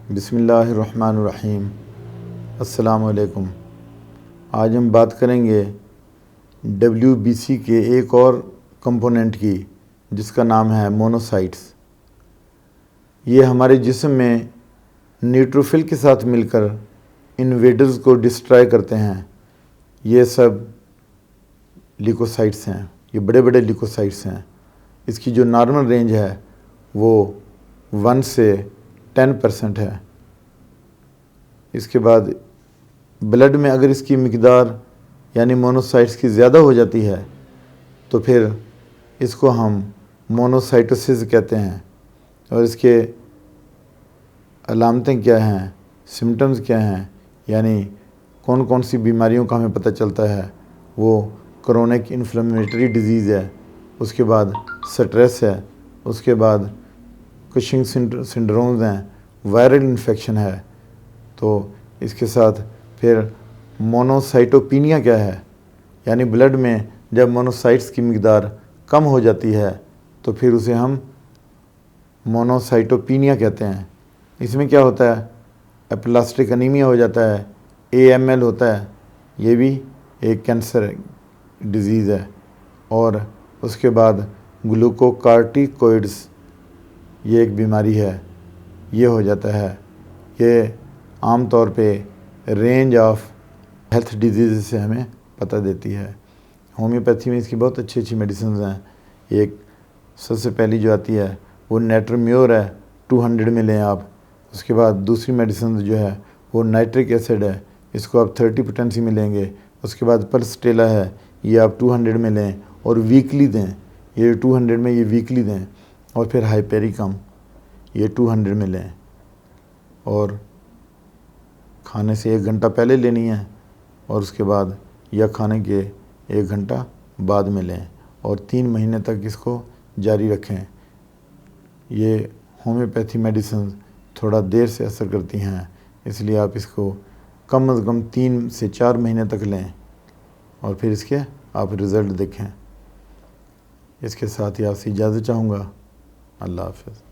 बिस्मिल्लाहिर्रहमानिर्रहीम। अस्सलामुअलैकुम। आज हम बात करेंगे WBC के एक और कंपोनेंट की, जिसका नाम है मोनोसाइट्स। ये हमारे जिस्म में न्यूट्रोफिल के साथ मिलकर इन्वेडर्स को डिस्ट्रॉय करते हैं। ये सब ल्यूकोसाइट्स हैं, ये बड़े बड़े ल्यूकोसाइट्स हैं। इसकी जो नॉर्मल रेंज है वो 1 से 10% है। इसके बाद ब्लड में अगर इसकी मिकदार यानी मोनोसाइट्स की ज़्यादा हो जाती है तो फिर इसको हम मोनोसाइटोसिस कहते हैं। और इसके अलामतें क्या हैं, सिम्टम्स क्या हैं, यानी कौन कौन सी बीमारियों का हमें पता चलता है। वो क्रोनिक इन्फ्लेमेटरी डिजीज़ है, उसके बाद स्ट्रेस है, उसके बाद कुशिंग सिंड्रोम्स हैं, वायरल इन्फेक्शन है। तो इसके साथ फिर मोनोसाइटोपिनिया क्या है, यानी ब्लड में जब मोनोसाइट्स की मिकदार कम हो जाती है तो फिर उसे हम मोनोसाइटोपिनिया कहते हैं। इसमें क्या होता है, एप्लास्टिक अनीमिया हो जाता है, AML होता है, ये भी एक कैंसर डिजीज़ है। और उसके बाद ग्लूकोकार्टिकोइड्स, ये एक बीमारी है, ये हो जाता है। ये आम तौर पे रेंज ऑफ हेल्थ डिजीज़ से हमें पता देती है। होम्योपैथी में इसकी बहुत अच्छी अच्छी मेडिसिन हैं। एक सबसे पहली जो आती है वो नेट्रोम्योर है, 200 में लें आप। उसके बाद दूसरी मेडिसिन जो है वो नाइट्रिक एसिड है, इसको आप 30 पोटेंसी में लेंगे। उसके बाद पल्सटेला है, ये आप 200 में लें और वीकली दें। ये 200 में ये वीकली दें। और फिर हाइपेरिकम, ये 200 में लें और खाने से 1 घंटा पहले लेनी है, और उसके बाद या खाने के 1 घंटा बाद में लें और 3 महीने तक इसको जारी रखें। ये होम्योपैथी मेडिसिन थोड़ा देर से असर करती हैं, इसलिए आप इसको कम से कम 3 से 4 महीने तक लें और फिर इसके आप रिज़ल्ट देखें। इसके साथ ही आपसे इजाज़त चाहूँगा। अल्लाह हाफ़िज़।